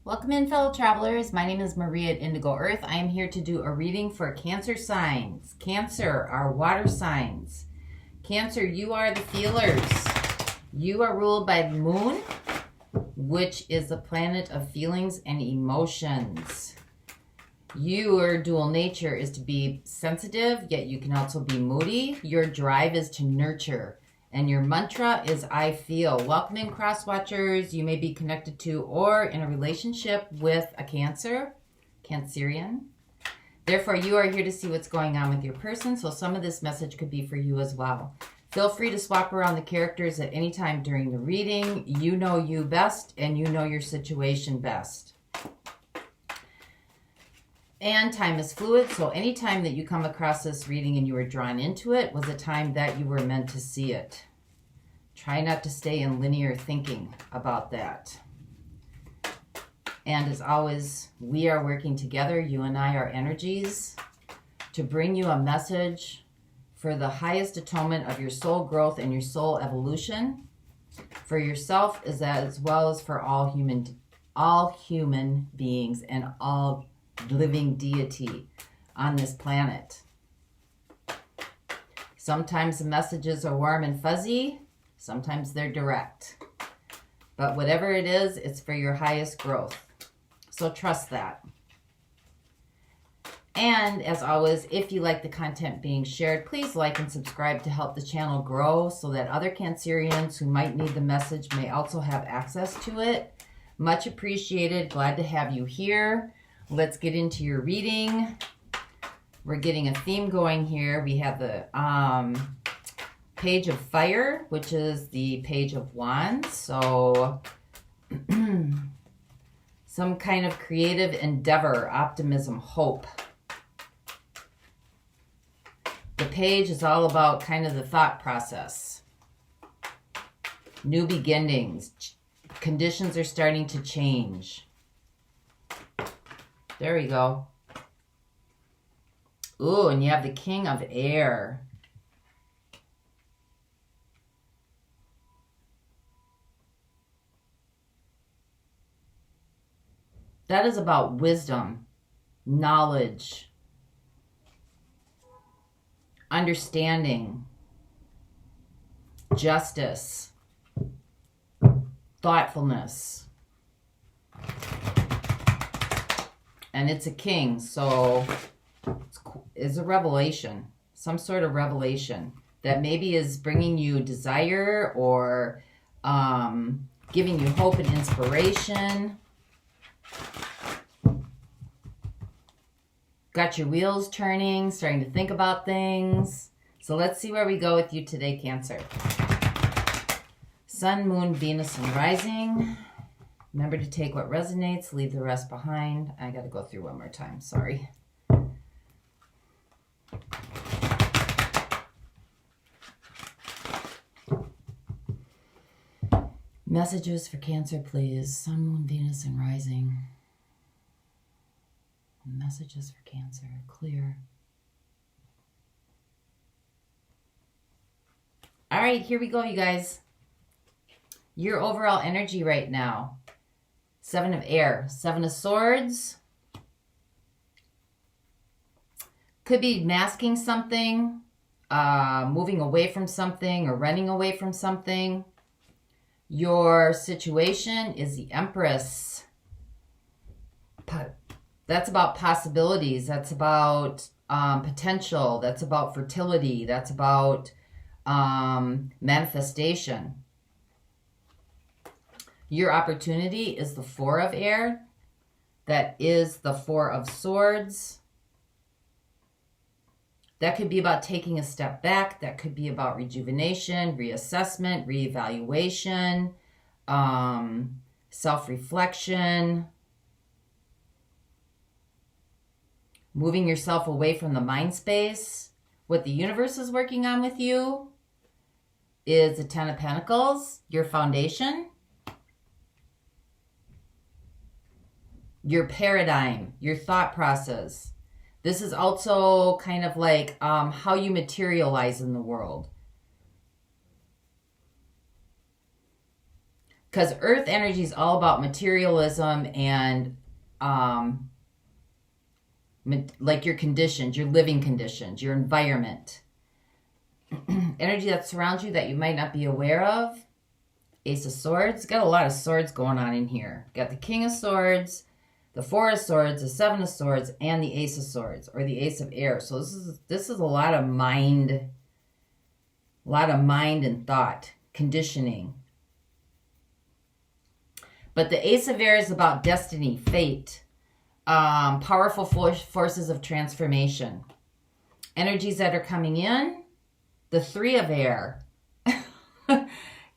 Welcome in, fellow travelers. My name is Maria at Indigo Earth. I am here to do a reading for Cancer signs. Cancer are water signs. Cancer, you are the feelers. You are ruled by the moon, which is the planet of feelings and emotions. Your dual nature is to be sensitive, yet you can also be moody. Your drive is to nurture. And your mantra is I feel. Welcome in, cross watchers. You may be connected to or in a relationship with a Cancerian. Therefore, you are here to see what's going on with your person, so some of this message could be for you as well. Feel free to swap around the characters at any time during the reading. You know you best, and you know your situation best. And time is fluid, so any time that you come across this reading and you were drawn into it was a time that you were meant to see it. Try not to stay in linear thinking about that. And as always, we are working together, you and I, our energies, to bring you a message for the highest atonement of your soul growth and your soul evolution, for yourself as well as for all human beings and all living deity on this planet. Sometimes the messages are warm and fuzzy, sometimes they're direct. But whatever it is, it's for your highest growth. So trust that. And as always, if you like the content being shared, please like and subscribe to help the channel grow so that other Cancerians who might need the message may also have access to it. Much appreciated. Glad to have you here. Let's get into your reading. We're getting a theme going here. We have the Page of Fire, which is the Page of Wands. So some kind of creative endeavor, optimism, hope. The page is all about kind of the thought process. New beginnings. Conditions are starting to change. There we go. Ooh, and you have the King of Air. That is about wisdom, knowledge, understanding, justice, thoughtfulness. And it's a king, so it's a revelation, some sort of revelation that maybe is bringing you desire or giving you hope and inspiration. Got your wheels turning, starting to think about things. So let's see where we go with you today, Cancer. Sun, Moon, Venus, and Rising. Remember to take what resonates, leave the rest behind. I got to go through one more time, sorry. Messages for Cancer, please. Sun, Moon, Venus, and Rising. Messages for Cancer, clear. All right, here we go, you guys. Your overall energy right now. 7 of Air, 7 of Swords. Could be masking something, moving away from something, or running away from something. Your situation is the Empress. That's about possibilities. That's about potential. That's about fertility. That's about manifestation. Your opportunity is the 4 of Air. That is the 4 of Swords. That could be about taking a step back. That could be about rejuvenation, reassessment, reevaluation, self-reflection, moving yourself away from the mind space. What the universe is working on with you is the 10 of Pentacles, your foundation, your paradigm, your thought process. This is also kind of like how you materialize in the world. Because earth energy is all about materialism and like your conditions, your living conditions, your environment. Energy that surrounds you that you might not be aware of. Ace of Swords. Got a lot of swords going on in here. Got the King of Swords, the Four of Swords, the Seven of Swords, and the Ace of Swords, or the Ace of Air. So this is a lot of mind and thought, conditioning. But the Ace of Air is about destiny, fate, powerful forces of transformation. Energies that are coming in, the Three of Air.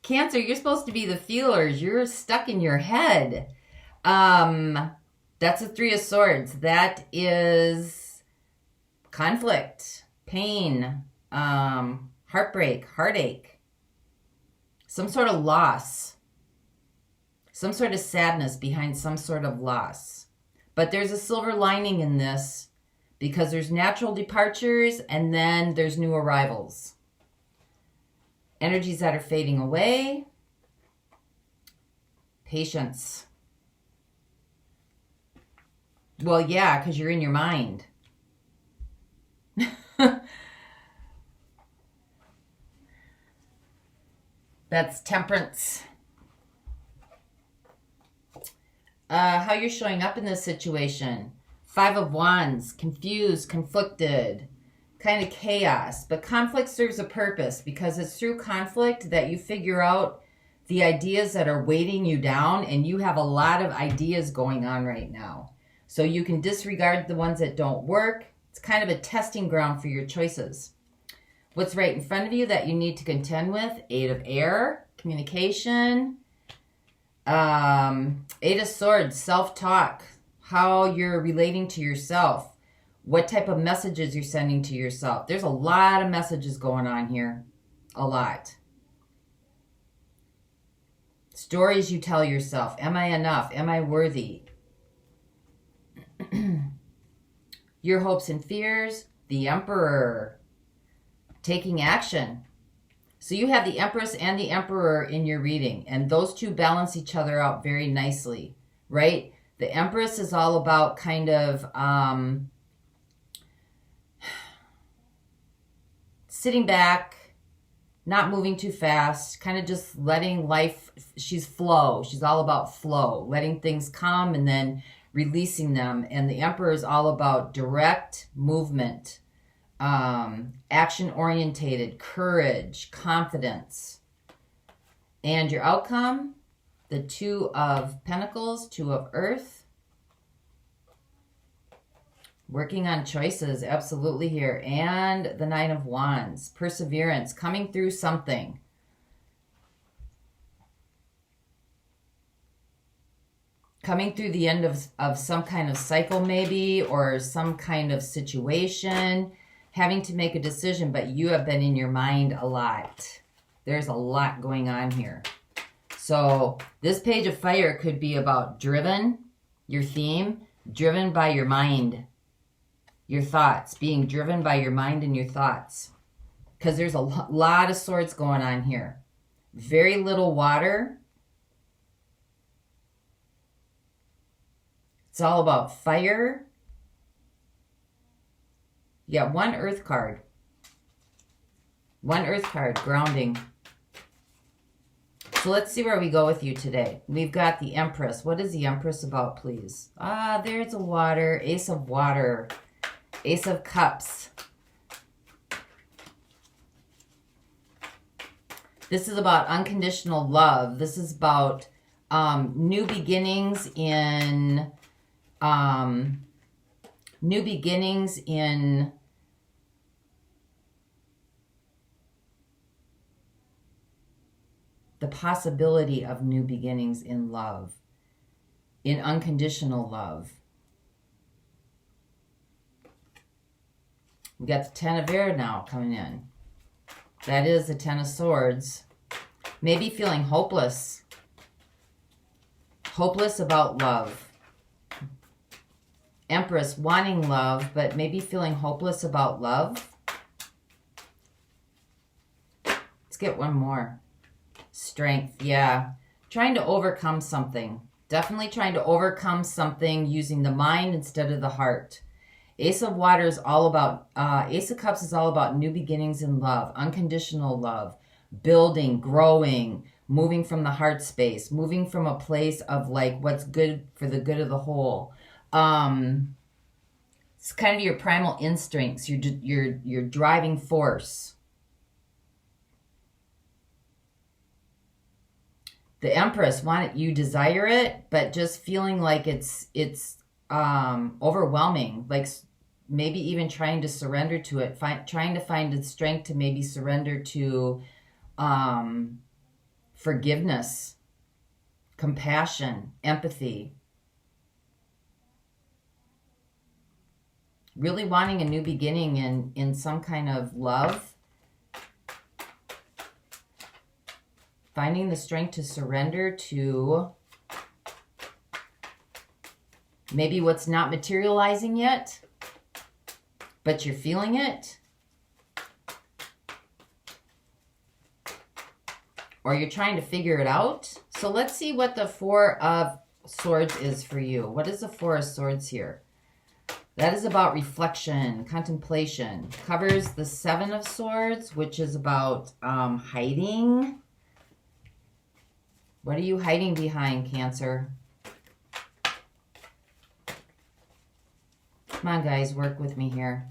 Cancer, you're supposed to be the feelers. You're stuck in your head. That's a Three of Swords. That is conflict, pain, heartbreak, heartache, some sort of loss, some sort of sadness behind some sort of loss. But there's a silver lining in this because there's natural departures and then there's new arrivals. Energies that are fading away. Patience. Well, yeah, because you're in your mind. That's Temperance. How you're showing up in this situation. Five of Wands. Confused, conflicted. Kind of chaos, but conflict serves a purpose because it's through conflict that you figure out the ideas that are weighting you down, and you have a lot of ideas going on right now. So you can disregard the ones that don't work. It's kind of a testing ground for your choices. What's right in front of you that you need to contend with? Eight of Air, communication. Eight of Swords, self-talk, how you're relating to yourself. What type of messages you're sending to yourself. There's a lot of messages going on here. A lot. Stories you tell yourself. Am I enough? Am I worthy? Your hopes and fears. The Emperor. Taking action. So you have the Empress and the Emperor in your reading. And those two balance each other out very nicely. Right? The Empress is all about kind of... sitting back, not moving too fast, kind of just letting life, she's flow. She's all about flow, letting things come and then releasing them. And the Emperor is all about direct movement, action-orientated, courage, confidence. And your outcome, the Two of Pentacles, Two of Earth. Working on choices, absolutely here. And the Nine of Wands. Perseverance, coming through something. Coming through the end of some kind of cycle maybe, or some kind of situation. Having to make a decision, but you have been in your mind a lot. There's a lot going on here. So this Page of Fire could be about driven, your theme, driven by your mind. Your thoughts, being driven by your mind and your thoughts. Because there's a lot of swords going on here. Very little water. It's all about fire. You got one earth card. One earth card, grounding. So let's see where we go with you today. We've got the Empress. What is the Empress about, please? Ah, there's a water. Ace of Water. Ace of Cups. This is about unconditional love. This is about new beginnings in the possibility of new beginnings in love, in unconditional love. We got the Ten of Air now coming in. That is the Ten of Swords. Maybe feeling hopeless. Hopeless about love. Empress wanting love, but maybe feeling hopeless about love. Let's get one more. Strength, yeah. Trying to overcome something. Definitely trying to overcome something using the mind instead of the heart. Ace of Water is all about, Ace of Cups is all about new beginnings in love, unconditional love, building, growing, moving from the heart space, moving from a place of like what's good for the good of the whole. It's kind of your primal instincts, your driving force. The Empress, you desire it, but just feeling like it's overwhelming, like maybe even trying to surrender to it, trying to find the strength to maybe surrender to forgiveness, compassion, empathy. Really wanting a new beginning in some kind of love. Finding the strength to surrender to maybe what's not materializing yet, but you're feeling it. Or you're trying to figure it out. So let's see what the Four of Swords is for you. What is the Four of Swords here? That is about reflection, contemplation. Covers the Seven of Swords, which is about hiding. What are you hiding behind, Cancer? Come on, guys, work with me here.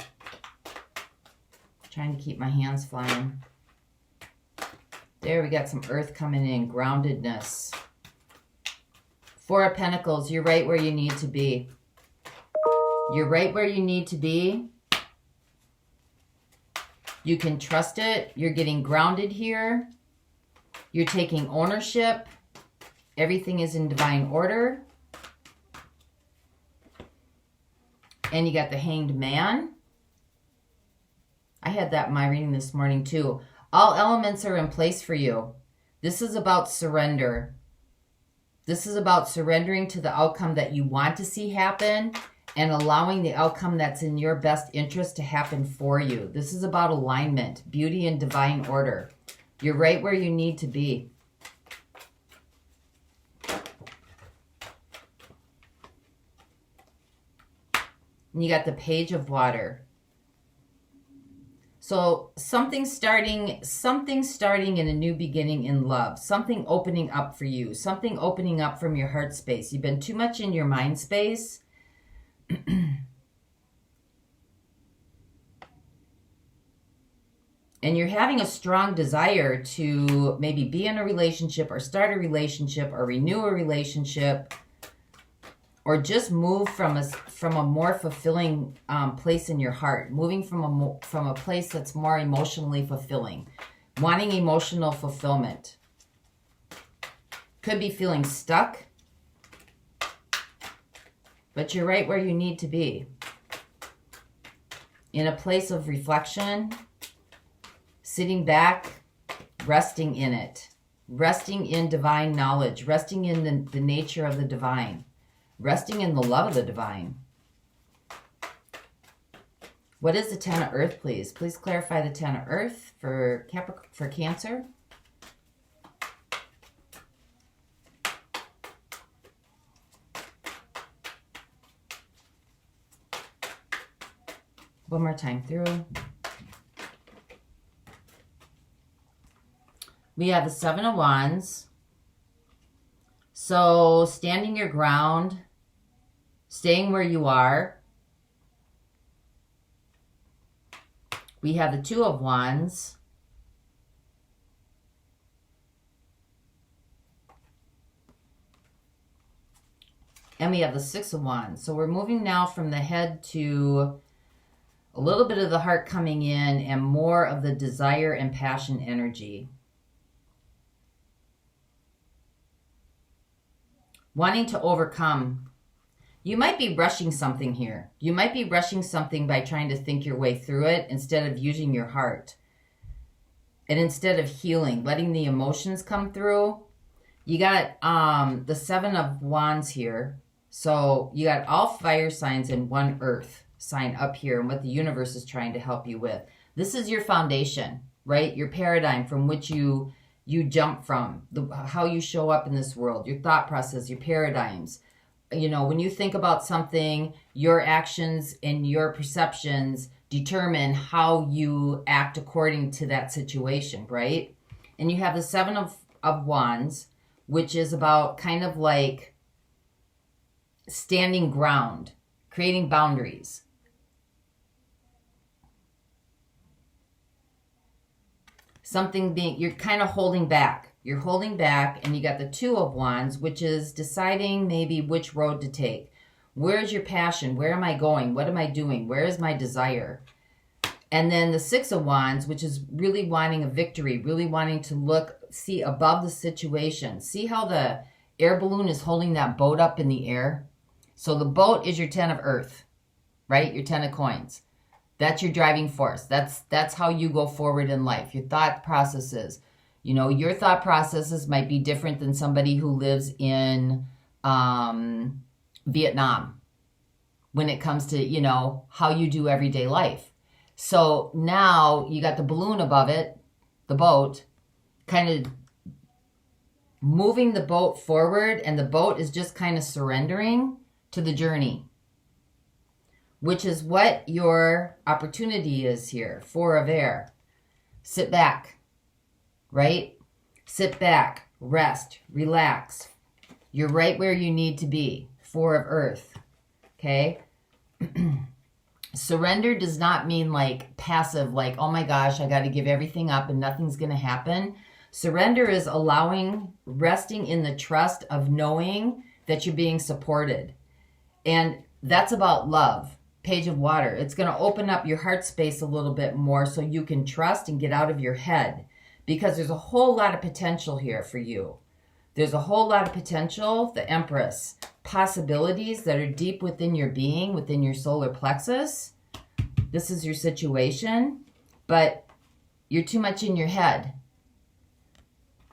Trying to keep my hands flying. There, we got some earth coming in, groundedness. Four of Pentacles, you're right where you need to be. You're right where you need to be. You can trust it. You're getting grounded here. You're taking ownership. Everything is in divine order. And you got the Hanged Man. I had that in my reading this morning too. All elements are in place for you. This is about surrender. This is about surrendering to the outcome that you want to see happen and allowing the outcome that's in your best interest to happen for you. This is about alignment, beauty, and divine order. You're right where you need to be. And you got the Page of Water. So something starting in a new beginning in love. Something opening up for you. Something opening up from your heart space. You've been too much in your mind space. And you're having a strong desire to maybe be in a relationship or start a relationship or renew a relationship. Or just move from a more fulfilling place in your heart. Moving from a place that's more emotionally fulfilling. Wanting emotional fulfillment. Could be feeling stuck. But you're right where you need to be. In a place of reflection. Sitting back. Resting in it. Resting in divine knowledge. Resting in the nature of the divine. Resting in the love of the divine. What is the Ten of Earth, please? Please clarify the Ten of Earth for Cancer. One more time through. We have the Seven of Wands. So standing your ground, staying where you are. We have the Two of Wands. And we have the Six of Wands. So we're moving now from the head to a little bit of the heart coming in and more of the desire and passion energy. Wanting to overcome. You might be rushing something here. You might be rushing something by trying to think your way through it instead of using your heart. And instead of healing, letting the emotions come through. You got the Seven of Wands here. So you got all fire signs and one earth sign up here and what the universe is trying to help you with. This is your foundation, right? Your paradigm from which you you jump from, how you show up in this world, your thought process, your paradigms. You know, when you think about something, your actions and your perceptions determine how you act according to that situation, right? And you have the Seven of Wands, which is about kind of like standing ground, creating boundaries. Something being, you're kind of holding back. You're holding back, and you got the Two of Wands, which is deciding maybe which road to take. Where is your passion? Where am I going? What am I doing? Where is my desire? And then the Six of Wands, which is really wanting a victory, really wanting to see above the situation. See how the air balloon is holding that boat up in the air? So the boat is your 10 of earth, right? Your 10 of coins. That's your driving force. That's how you go forward in life. Your thought processes. You know, your thought processes might be different than somebody who lives in Vietnam when it comes to, you know, how you do everyday life. So now you got the balloon above it, the boat, kind of moving the boat forward, and the boat is just kind of surrendering to the journey, which is what your opportunity is here. Four of air. Sit back, right? Sit back, rest, relax. You're right where you need to be. Four of earth, okay? Surrender does not mean like passive, like, oh my gosh, I got to give everything up and nothing's going to happen. Surrender is resting in the trust of knowing that you're being supported. And that's about love. Page of Water. It's going to open up your heart space a little bit more so you can trust and get out of your head, because there's a whole lot of potential here for you. There's a whole lot of potential, the Empress, possibilities that are deep within your being, within your solar plexus. This is your situation, but you're too much in your head.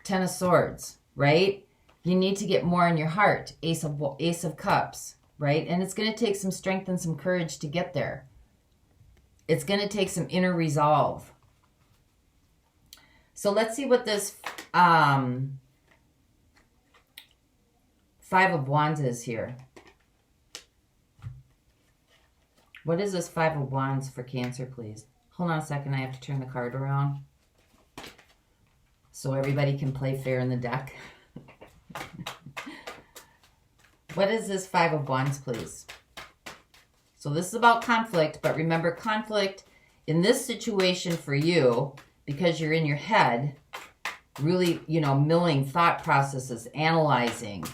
10 of Swords, right? You need to get more in your heart. Ace of Cups, right? And it's going to take some strength and some courage to get there. It's going to take some inner resolve. So let's see what this Five of Wands is here. What is this Five of Wands for Cancer, please? Hold on a second. I have to turn the card around so everybody can play fair in the deck. What is this Five of Wands, please? So this is about conflict, but remember, conflict in this situation for you, because you're in your head, really, you know, milling thought processes, analyzing,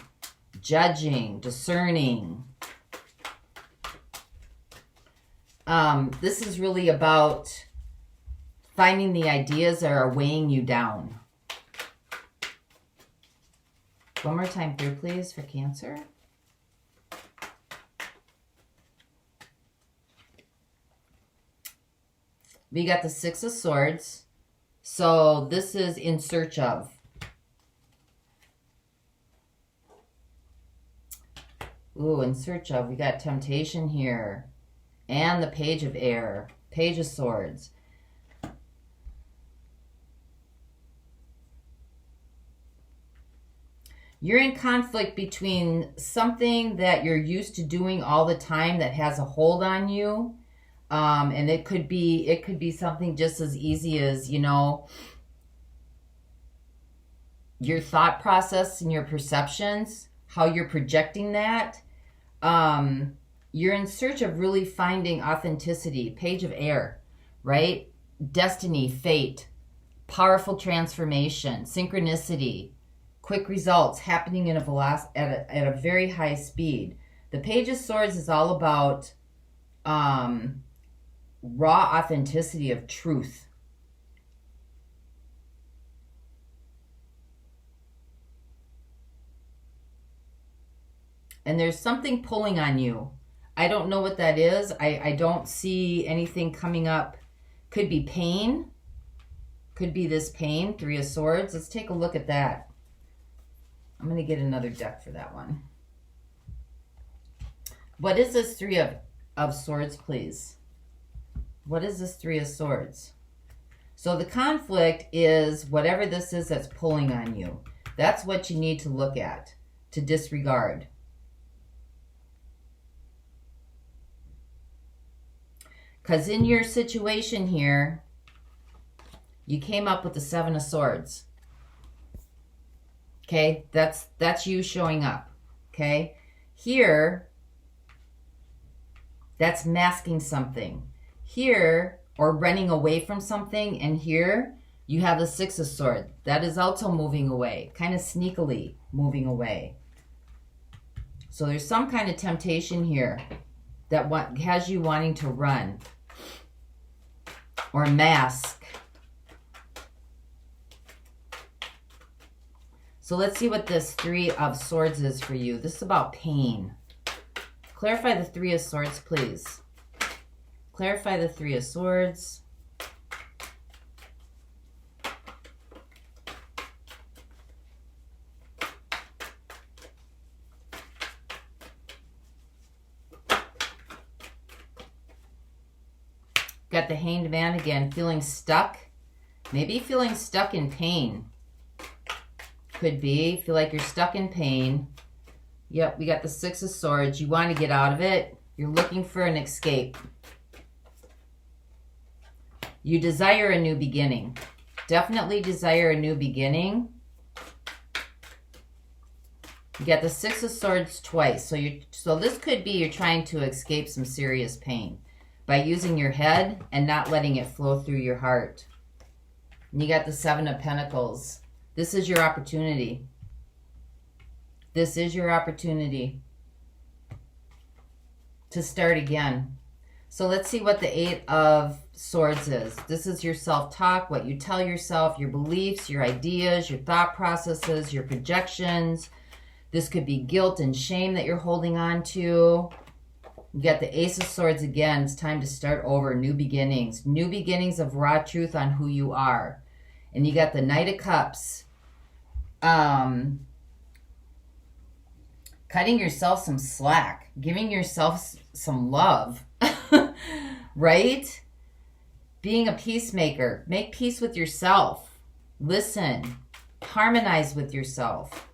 judging, discerning. This is really about finding the ideas that are weighing you down. One more time through, please, for Cancer. We got the Six of Swords. So this is in search of. Ooh, in search of. We got temptation here. And the Page of Air. Page of Swords. You're in conflict between something that you're used to doing all the time that has a hold on you. And it could be something just as easy as, you know, your thought process and your perceptions, how you're projecting that. You're in search of really finding authenticity. Page of Air, right? Destiny, fate, powerful transformation, synchronicity, quick results happening in at a very high speed. The Page of Swords is all about raw authenticity of truth. And there's something pulling on you. I don't know what that is. I don't see anything coming up. Could be pain. Could be this pain. Three of Swords. Let's take a look at that. I'm going to get another deck for that one. What is this Three of Swords, please? What is this Three of Swords? So the conflict is whatever this is that's pulling on you. That's what you need to look at, to disregard. Because in your situation here, you came up with the Seven of Swords. Okay, that's you showing up. Okay, here, that's masking something. Here, or running away from something, and here, you have the Six of Swords. That is also moving away, kind of sneakily moving away. So there's some kind of temptation here that has you wanting to run or mask. So let's see what this Three of Swords is for you. This is about pain. Clarify the Three of Swords, please. Clarify the Three of Swords. Got the Hanged Man again, feeling stuck. Maybe feeling stuck in pain. Could be. Feel like you're stuck in pain. Yep, we got the Six of Swords. You want to get out of it. You're looking for an escape. You desire a new beginning. Definitely desire a new beginning. You got the Six of Swords twice. So this could be you're trying to escape some serious pain by using your head and not letting it flow through your heart. And you got the Seven of Pentacles. This is your opportunity. This is your opportunity to start again. So let's see what the Eight of Swords is. This is your self-talk, what you tell yourself, your beliefs, your ideas, your thought processes, your projections. This could be guilt and shame that you're holding on to. You got the Ace of Swords again. It's time to start over. New beginnings. New beginnings of raw truth on who you are. And you got the Knight of Cups. Cutting yourself some slack. Giving yourself some love. Right? Being a peacemaker. Make peace with yourself. Listen. Harmonize with yourself.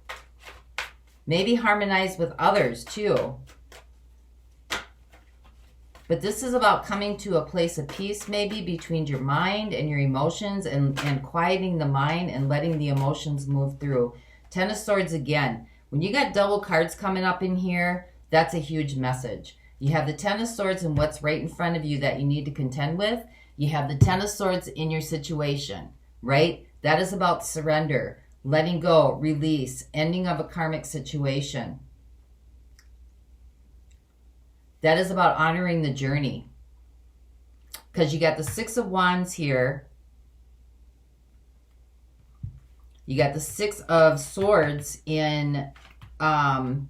Maybe harmonize with others too. But this is about coming to a place of peace maybe between your mind and your emotions and quieting the mind and letting the emotions move through. Ten of Swords again. When you got double cards coming up in here, that's a huge message. You have the Ten of Swords and what's right in front of you that you need to contend with. You have the Ten of Swords in your situation, right? That is about surrender, letting go, release, ending of a karmic situation. That is about honoring the journey. Because you got the Six of Wands here. You got the Six of Swords in the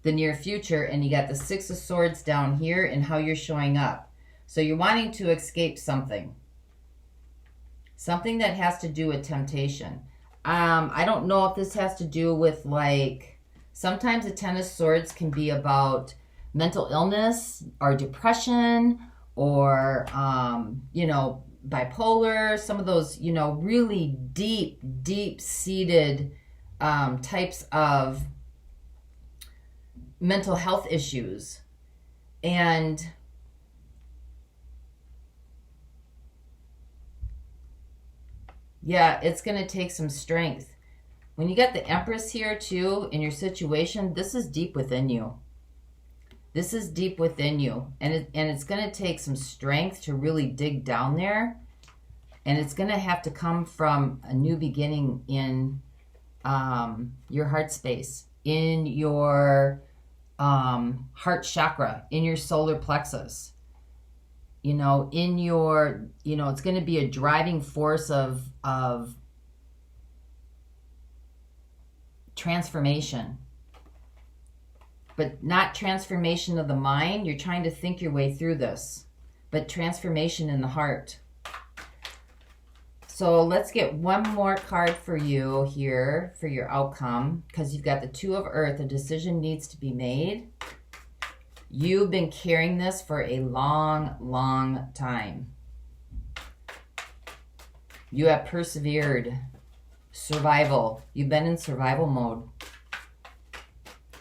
near future. And you got the Six of Swords down here and how you're showing up. So you're wanting to escape something. Something that has to do with temptation. I don't know if this has to do with like... Sometimes the Ten of Swords can be about mental illness or depression or, bipolar, some of those, really deep-seated types of mental health issues. And yeah, it's going to take some strength. When you got the Empress here too in your situation, this is deep within you. This is deep within you. And it's going to take some strength to really dig down there. And it's going to have to come from a new beginning in your heart space, in your heart chakra, in your solar plexus. In your, it's going to be a driving force of transformation. But not transformation of the mind. You're trying to think your way through this. But transformation in the heart. So let's get one more card for you here for your outcome. Because you've got the Two of Earth. A decision needs to be made. You've been carrying this for a long, long time. You have persevered. Survival. You've been in survival mode.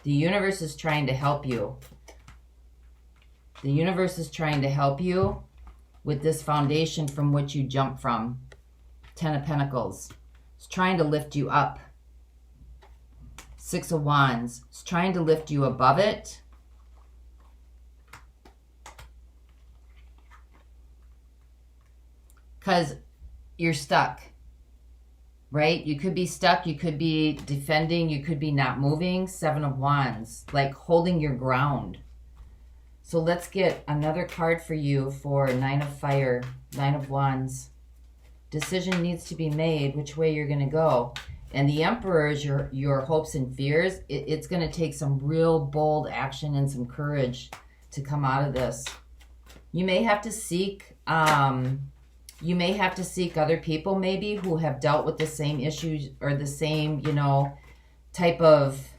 The universe is trying to help you. The universe is trying to help you with this foundation from which you jump from. 10 of Pentacles. It's trying to lift you up. 6 of Wands. It's trying to lift you above it. Because you're stuck. Right? You could be stuck. You could be defending. You could be not moving. 7 of Wands. Like holding your ground. So let's get another card for you for 9 of Fire. 9 of Wands. Decision needs to be made which way you're going to go. And the Emperor is your hopes and fears. It's going to take some real bold action and some courage to come out of this. You may have to seek... you may have to seek other people maybe who have dealt with the same issues or the same, you know, type of,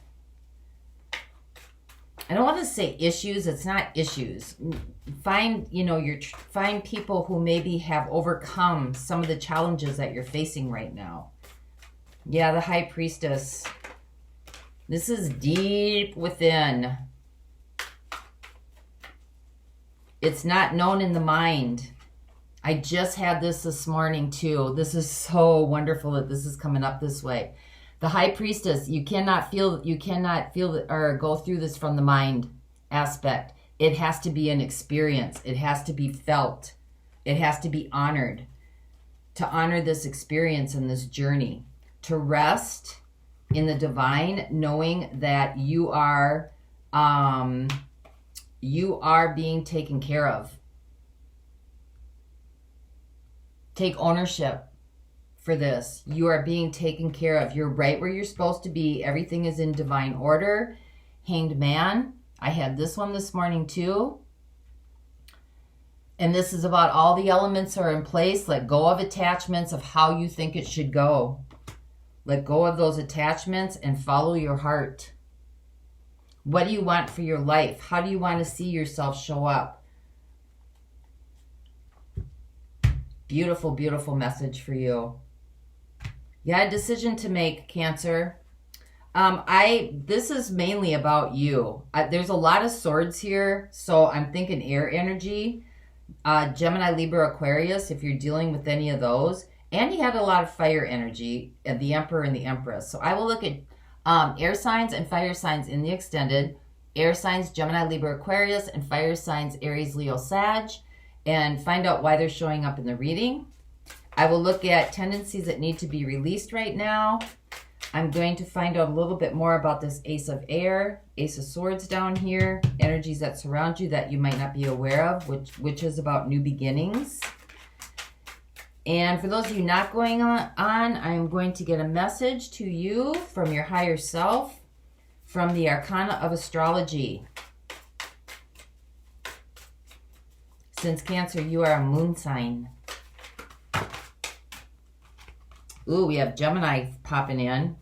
I don't want to say issues. It's not issues. Find, you know, find people who maybe have overcome some of the challenges that you're facing right now. Yeah, the High Priestess. This is deep within. It's not known in the mind. I just had this morning too. This is so wonderful that this is coming up this way. The High Priestess, you cannot feel or go through this from the mind aspect. It has to be an experience. It has to be felt. It has to be honored. To honor this experience and this journey. To rest in the divine, knowing that you are being taken care of. Take ownership for this. You are being taken care of. You're right where you're supposed to be. Everything is in divine order. Hanged Man. I had this one this morning too. And this is about all the elements are in place. Let go of attachments of how you think it should go. Let go of those attachments and follow your heart. What do you want for your life? How do you want to see yourself show up? Beautiful, beautiful message for you. Yeah, a decision to make, Cancer. This is mainly about you. There's a lot of swords here, so I'm thinking air energy. Gemini, Libra, Aquarius, if you're dealing with any of those. And you had a lot of fire energy, the Emperor and the Empress. So I will look at air signs and fire signs in the extended. Air signs, Gemini, Libra, Aquarius, and fire signs, Aries, Leo, Sag. And find out why they're showing up in the reading. I will look at tendencies that need to be released right now. I'm going to find out a little bit more about this Ace of Air, Ace of Swords down here, energies that surround you that you might not be aware of, which is about new beginnings. And for those of you not going on, I'm going to get a message to you from your higher self, from the Arcana of Astrology. Since Cancer, you are a moon sign. Ooh, we have Gemini popping in.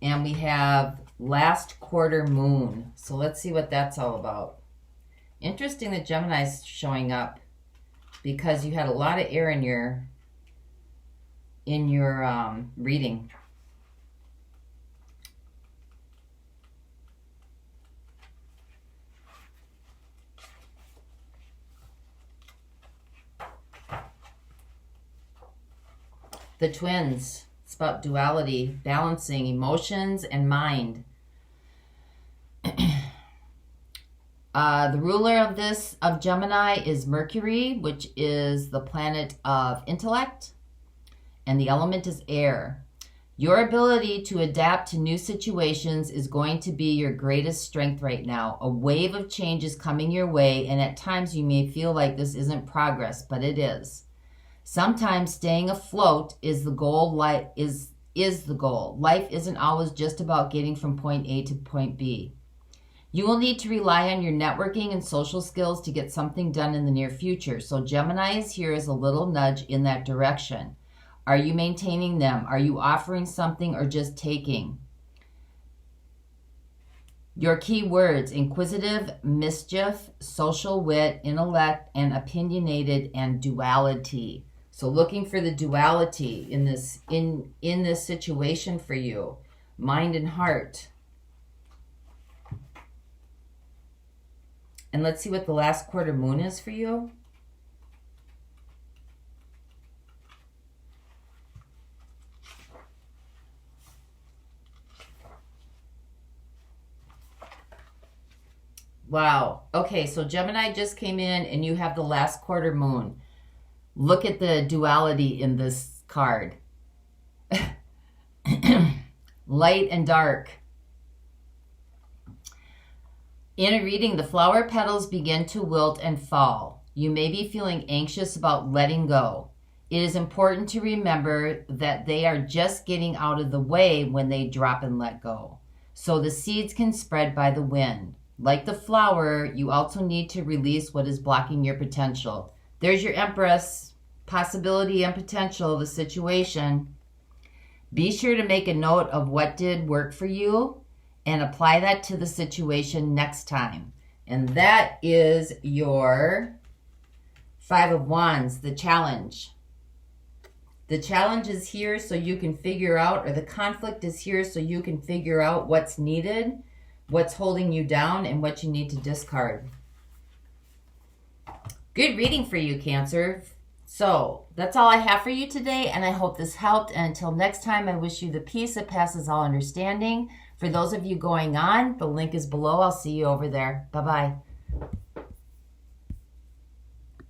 And we have last quarter moon. So let's see what that's all about. Interesting that Gemini's showing up. Because you had a lot of air in your reading. The Twins, it's about duality, balancing emotions and mind. The ruler of Gemini is Mercury, which is the planet of intellect, and the element is air. Your ability to adapt to new situations is going to be your greatest strength right now. A wave of change is coming your way, and at times you may feel like this isn't progress, but it is. Sometimes staying afloat is the goal. Life is the goal. Life isn't always just about getting from point A to point B. You will need to rely on your networking and social skills to get something done in the near future. So Gemini is here as a little nudge in that direction. Are you maintaining them? Are you offering something or just taking? Your key words: inquisitive, mischief, social wit, intellect, and opinionated, and duality. So looking for the duality in this situation for you, mind and heart. And let's see what the last quarter moon is for you. Wow. Okay, so Gemini just came in and you have the last quarter moon. Look at the duality in this card. Light and dark. In a reading, the flower petals begin to wilt and fall. You may be feeling anxious about letting go. It is important to remember that they are just getting out of the way when they drop and let go. So the seeds can spread by the wind. Like the flower, you also need to release what is blocking your potential. There's your Empress, possibility and potential of a situation. Be sure to make a note of what did work for you and apply that to the situation next time. And that is your Five of Wands, the challenge. The challenge is here so you can figure out, or the conflict is here so you can figure out what's needed, what's holding you down, and what you need to discard. Good reading for you, Cancer. So that's all I have for you today, and I hope this helped. And until next time, I wish you the peace that passes all understanding. For those of you going on, the link is below. I'll see you over there. Bye-bye.